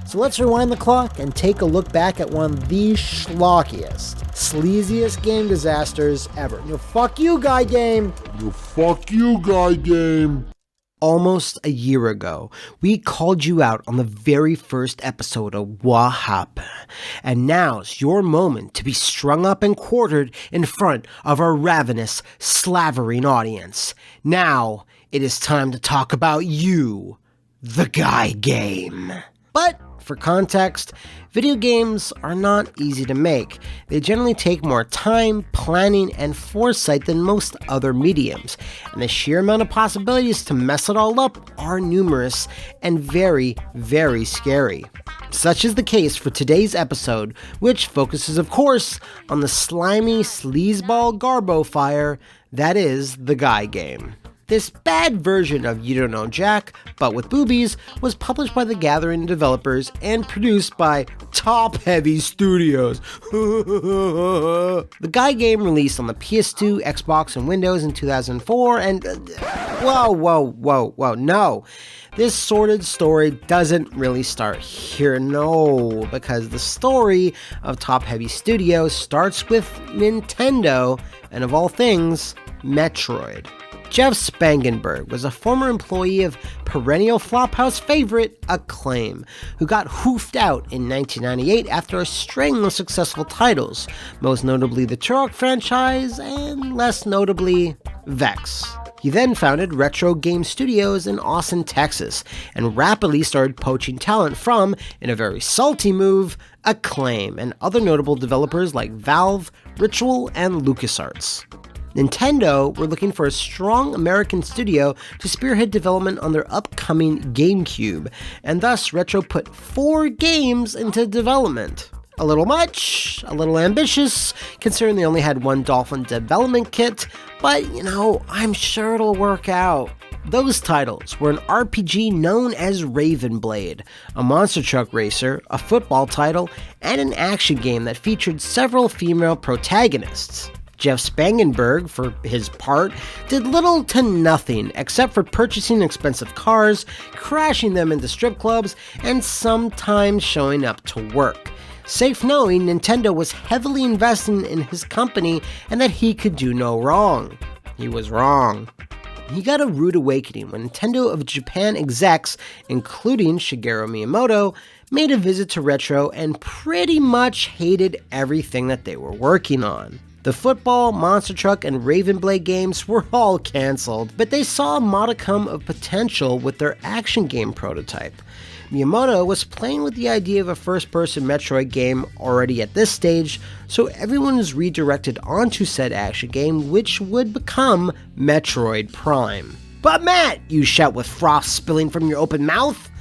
So let's rewind the clock and take a look back at one of the schlockiest, sleaziest game disasters ever. Fuck you, guy game! Fuck you, guy game! Almost a year ago, we called you out on the very first episode of What Happened. And now's your moment to be strung up and quartered in front of a ravenous, slavering audience. Now, it is time to talk about you, the guy game. But, for context, video games are not easy to make. They generally take more time, planning, and foresight than most other mediums, and the sheer amount of possibilities to mess it all up are numerous and very, very scary. Such is the case for today's episode, which focuses, of course, on the slimy sleazeball garbo fire that is the guy game. This bad version of You Don't Know Jack, but with boobies, was published by the Gathering developers and produced by Top Heavy Studios. The guy game released on the PS2, Xbox, and Windows in 2004, and whoa, no. This sordid story doesn't really start here, no, because the story of Top Heavy Studios starts with Nintendo, and of all things, Metroid. Jeff Spangenberg was a former employee of perennial Flophouse favorite Acclaim, who got hoofed out in 1998 after a string of successful titles, most notably the Turok franchise and less notably Vex. He then founded Retro Game Studios in Austin, Texas, and rapidly started poaching talent from, in a very salty move, Acclaim and other notable developers like Valve, Ritual, and LucasArts. Nintendo were looking for a strong American studio to spearhead development on their upcoming GameCube, and thus Retro put 4 games into development. A little much, a little ambitious, considering they only had one Dolphin development kit, but I'm sure it'll work out. Those titles were an RPG known as Raven Blade, a monster truck racer, a football title, and an action game that featured several female protagonists. Jeff Spangenberg, for his part, did little to nothing except for purchasing expensive cars, crashing them into strip clubs, and sometimes showing up to work. Safe knowing Nintendo was heavily investing in his company and that he could do no wrong. He was wrong. He got a rude awakening when Nintendo of Japan execs, including Shigeru Miyamoto, made a visit to Retro and pretty much hated everything that they were working on. The football, monster truck, and Raven Blade games were all cancelled, but they saw a modicum of potential with their action game prototype. Miyamoto was playing with the idea of a first-person Metroid game already at this stage, so everyone was redirected onto said action game, which would become Metroid Prime. "But Matt," you shout with froth spilling from your open mouth,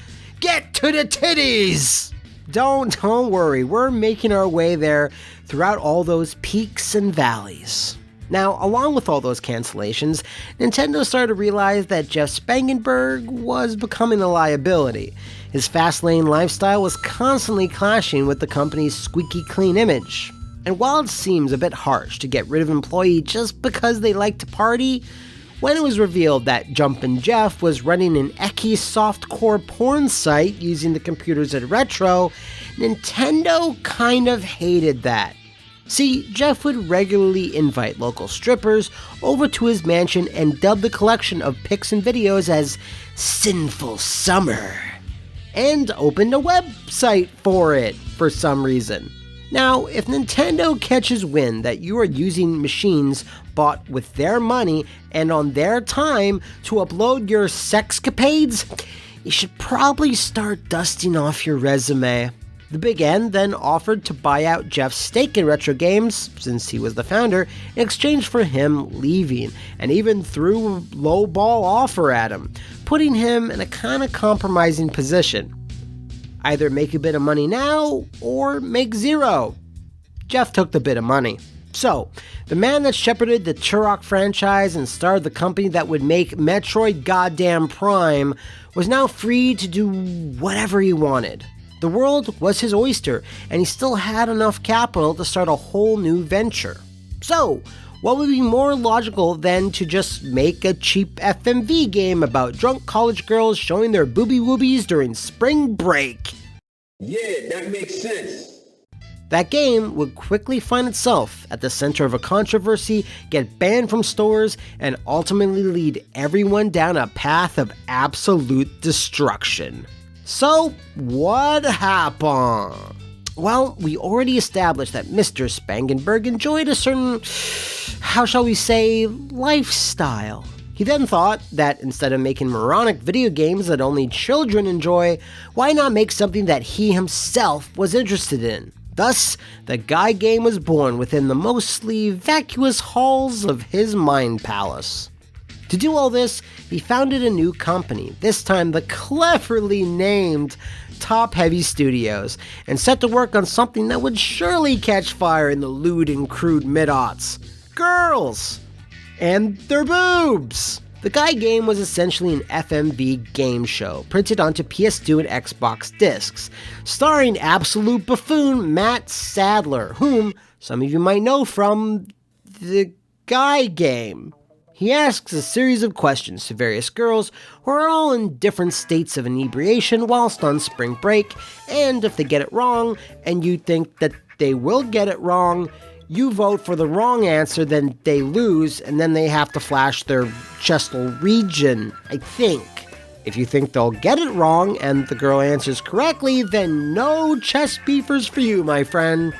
"get to the titties!" Don't worry, we're making our way there throughout all those peaks and valleys. Now, along with all those cancellations, Nintendo started to realize that Jeff Spangenberg was becoming a liability. His fast-lane lifestyle was constantly clashing with the company's squeaky clean image. And while it seems a bit harsh to get rid of an employee just because they like to party, when it was revealed that Jumpin' Jeff was running an ecchi softcore porn site using the computers at Retro, Nintendo kind of hated that. See, Jeff would regularly invite local strippers over to his mansion and dub the collection of pics and videos as Sinful Summer, and opened a website for it for some reason. Now, if Nintendo catches wind that you are using machines bought with their money and on their time to upload your sexcapades, you should probably start dusting off your resume. The Big N then offered to buy out Jeff's stake in Retro Games, since he was the founder, in exchange for him leaving, and even threw a low-ball offer at him, putting him in a kind of compromising position. Either make a bit of money now, or make zero. Jeff took the bit of money. So, the man that shepherded the Turok franchise and started the company that would make Metroid Goddamn Prime was now free to do whatever he wanted. The world was his oyster, and he still had enough capital to start a whole new venture. So, what would be more logical than to just make a cheap FMV game about drunk college girls showing their booby woobies during spring break? Yeah, that makes sense. That game would quickly find itself at the center of a controversy, get banned from stores, and ultimately lead everyone down a path of absolute destruction. So, what happened? Well, we already established that Mr. Spangenberg enjoyed a certain, how shall we say, lifestyle. He then thought that instead of making moronic video games that only children enjoy, why not make something that he himself was interested in? Thus, the Guy game was born within the mostly vacuous halls of his mind palace. To do all this, he founded a new company, this time the cleverly named Top Heavy Studios, and set to work on something that would surely catch fire in the lewd and crude mid-aughts. Girls! And their boobs! The Guy game was essentially an FMV game show, printed onto PS2 and Xbox discs, starring absolute buffoon Matt Sadler, whom some of you might know from the Guy game. He asks a series of questions to various girls who are all in different states of inebriation whilst on spring break, and if they get it wrong, and you think that they will get it wrong, you vote for the wrong answer, then they lose, and then they have to flash their chestal region, I think. If you think they'll get it wrong and the girl answers correctly, then no chest beefers for you, my friend.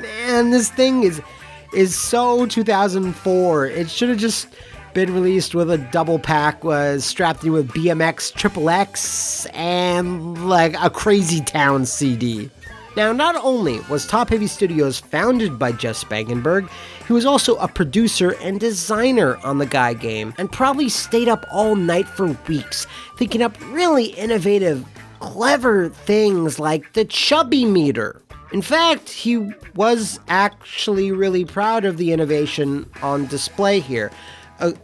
Man, this thing is so 2004. It should have just been released with a double pack, was strapped in with BMX XXX and like a Crazy Town CD. Now, not only was Top Heavy Studios founded by Jeff Spangenberg, he was also a producer and designer on the Guy game, and probably stayed up all night for weeks, thinking up really innovative, clever things like the chubby meter. In fact, he was actually really proud of the innovation on display here.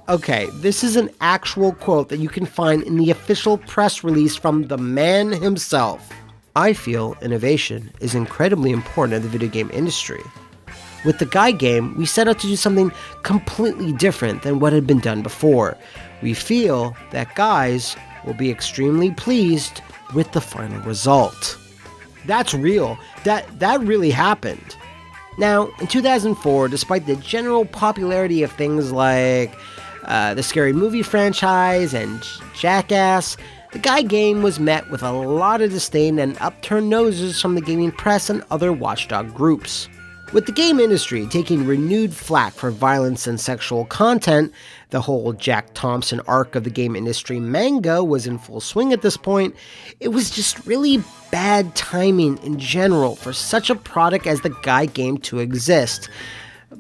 Okay, this is an actual quote that you can find in the official press release from the man himself. I feel innovation is incredibly important in the video game industry. With the Guy game, we set out to do something completely different than what had been done before. We feel that guys will be extremely pleased with the final result. That's real. That really happened. Now, in 2004, despite the general popularity of things like the Scary Movie franchise and Jackass, the Guy game was met with a lot of disdain and upturned noses from the gaming press and other watchdog groups. With the game industry taking renewed flack for violence and sexual content, the whole Jack Thompson arc of the game industry manga was in full swing at this point. It was just really bad timing in general for such a product as the Guy game to exist.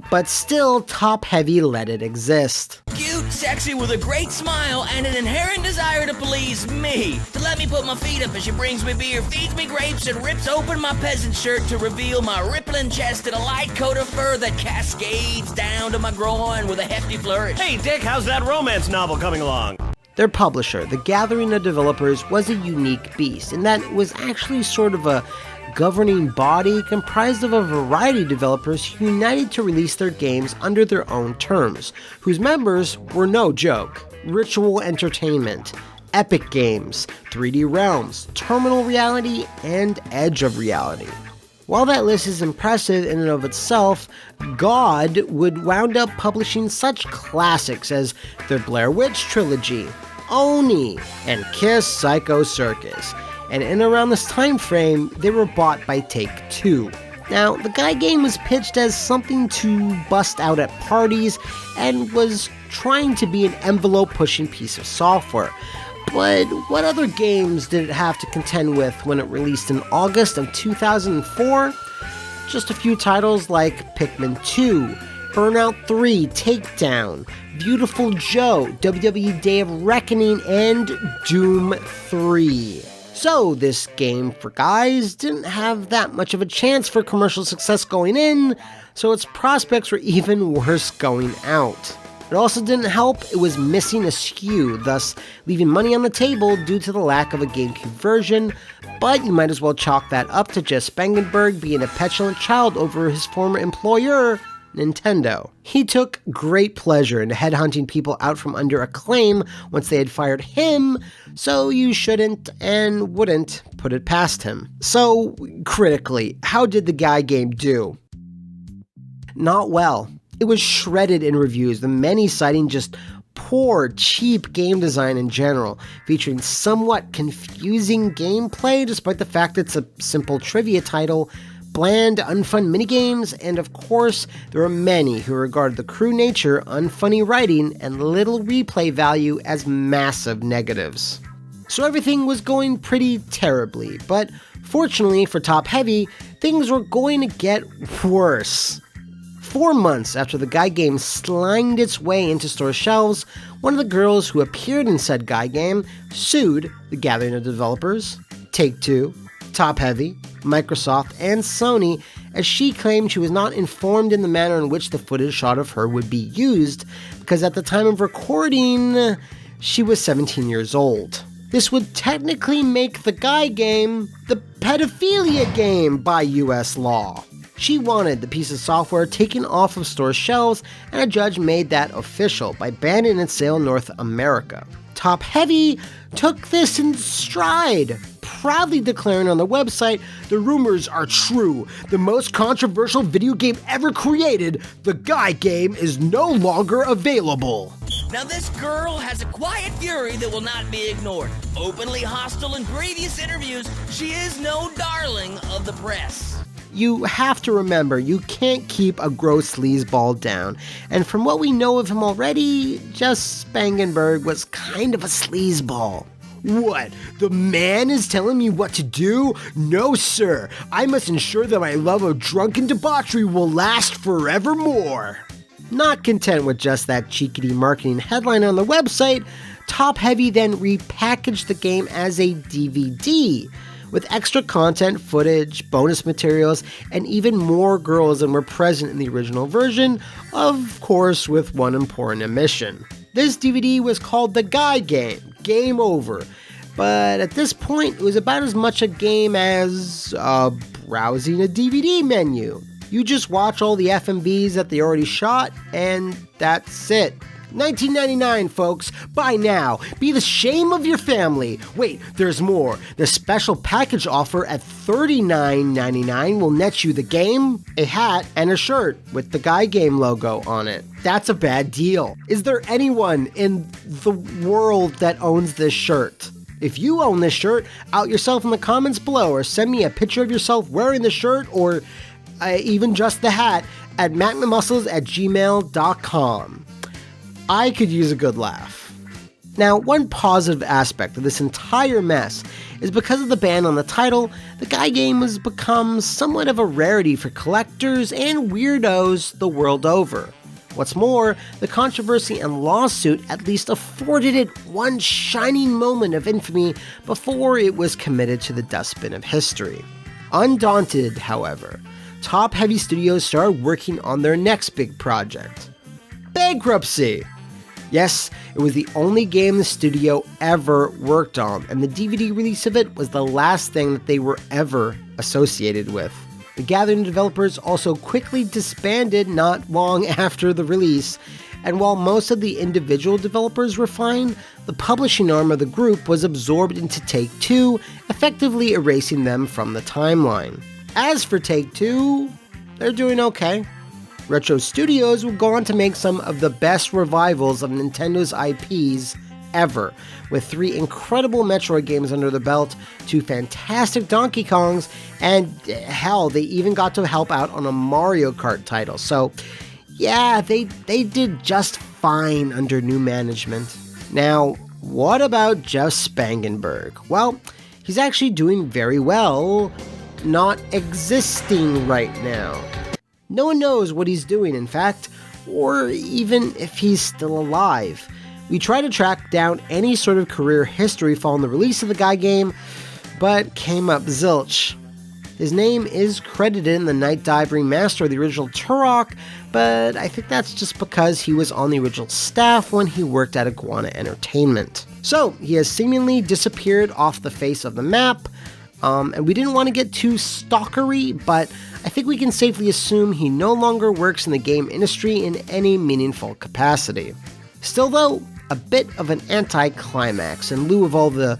But still, Top Heavy let it exist. Cute, sexy, with a great smile and an inherent desire to please me. To let me put my feet up as she brings me beer, feeds me grapes, and rips open my peasant shirt to reveal my rippling chest and a light coat of fur that cascades down to my groin with a hefty flourish. Hey, Dick, how's that romance novel coming along? Their publisher, the Gathering of Developers, was a unique beast in that it was actually sort of a governing body comprised of a variety of developers who united to release their games under their own terms, whose members were no joke: Ritual Entertainment, Epic Games, 3D Realms, Terminal Reality, and Edge of Reality. While that list is impressive in and of itself, God would wound up publishing such classics as the Blair Witch Trilogy, Oni, and Kiss Psycho Circus. And in around this time frame, they were bought by Take-Two. Now, the Guy game was pitched as something to bust out at parties and was trying to be an envelope-pushing piece of software. But what other games did it have to contend with when it released in August of 2004? Just a few titles like Pikmin 2, Burnout 3, Takedown, Beautiful Joe, WWE Day of Reckoning, and Doom 3. So this game for guys didn't have that much of a chance for commercial success going in, so its prospects were even worse going out. It also didn't help it was missing a SKU, thus leaving money on the table due to the lack of a GameCube version, but you might as well chalk that up to Jeff Spangenberg being a petulant child over his former employer, Nintendo. He took great pleasure in headhunting people out from under Acclaim once they had fired him, so you shouldn't and wouldn't put it past him. So, critically, how did the Guy game do? Not well. It was shredded in reviews, the many citing just poor, cheap game design in general, featuring somewhat confusing gameplay despite the fact it's a simple trivia title, bland, unfun minigames, and of course, there are many who regard the crude nature, unfunny writing, and little replay value as massive negatives. So everything was going pretty terribly, but fortunately for Top Heavy, things were going to get worse. 4 months after the Guy game slanged its way into store shelves, one of the girls who appeared in said Guy game sued the gathering of developers, Take-Two, Top Heavy, Microsoft, and Sony, as she claimed she was not informed in the manner in which the footage shot of her would be used, because at the time of recording, she was 17 years old. This would technically make the Guy game the pedophilia game by US law. She wanted the piece of software taken off of store shelves, and a judge made that official by banning its sale in North America. Top Heavy took this in stride, proudly declaring on the website, "The rumors are true. The most controversial video game ever created, the Guy game, is no longer available." Now this girl has a quiet fury that will not be ignored. Openly hostile in previous interviews, she is no darling of the press. You have to remember, you can't keep a gross sleazeball down, and from what we know of him already, Jeff Spangenberg was kind of a sleazeball. "What? The man is telling me what to do? No, sir. I must ensure that my love of drunken debauchery will last forevermore." Not content with just that cheekily marketing headline on the website, Top Heavy then repackaged the game as a DVD, with extra content, footage, bonus materials, and even more girls than were present in the original version, of course with one important omission. This DVD was called The Guy Game, Game Over, but at this point it was about as much a game as browsing a DVD menu. You just watch all the FMVs that they already shot, and that's it. $19.99, folks. Buy now. Be the shame of your family. Wait, there's more. The special package offer at $39.99 will net you the game, a hat, and a shirt with the Guy Game logo on it. That's a bad deal. Is there anyone in the world that owns this shirt? If you own this shirt, out yourself in the comments below, or send me a picture of yourself wearing the shirt, or even just the hat, at McMuscles@gmail.com. I could use a good laugh. Now, one positive aspect of this entire mess is because of the ban on the title, the Guy game has become somewhat of a rarity for collectors and weirdos the world over. What's more, the controversy and lawsuit at least afforded it one shining moment of infamy before it was committed to the dustbin of history. Undaunted, however, Top Heavy Studios started working on their next big project. Bankruptcy! Yes, it was the only game the studio ever worked on, and the DVD release of it was the last thing that they were ever associated with. The Gathering developers also quickly disbanded not long after the release, and while most of the individual developers were fine, the publishing arm of the group was absorbed into Take-Two, effectively erasing them from the timeline. As for Take-Two, they're doing okay. Retro Studios would go on to make some of the best revivals of Nintendo's IPs ever, with 3 incredible Metroid games under the belt, 2 fantastic Donkey Kongs, and hell, they even got to help out on a Mario Kart title. So, yeah, they did just fine under new management. Now, what about Jeff Spangenberg? Well, he's actually doing very well, not existing right now. No one knows what he's doing, in fact, or even if he's still alive. We tried to track down any sort of career history following the release of the Guy game, but came up zilch. His name is credited in the Night Dive remaster of the original Turok, but I think that's just because he was on the original staff when he worked at Iguana Entertainment. So, he has seemingly disappeared off the face of the map, And we didn't want to get too stalkery, but I think we can safely assume he no longer works in the game industry in any meaningful capacity. Still though, a bit of an anticlimax in lieu of all the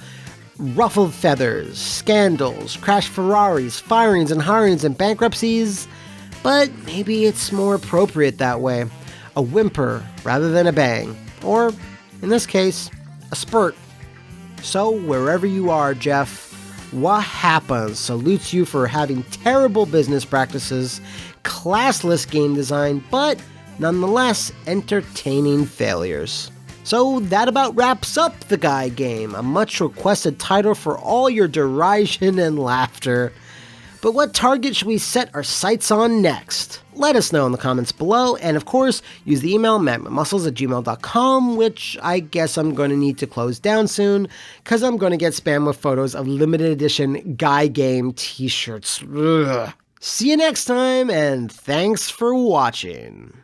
ruffled feathers, scandals, crashed Ferraris, firings and hirings and bankruptcies, but maybe it's more appropriate that way. A whimper rather than a bang, or, in this case, a spurt. So, wherever you are, Jeff, what happens salutes you for having terrible business practices, classless game design, but nonetheless entertaining failures. So that about wraps up The Guy Game, a much requested title for all your derision and laughter. But what target should we set our sights on next? Let us know in the comments below, and of course, use the email McMuscles@gmail.com, which I guess I'm going to need to close down soon, because I'm going to get spammed with photos of limited edition Guy Game t-shirts. Ugh. See you next time, and thanks for watching.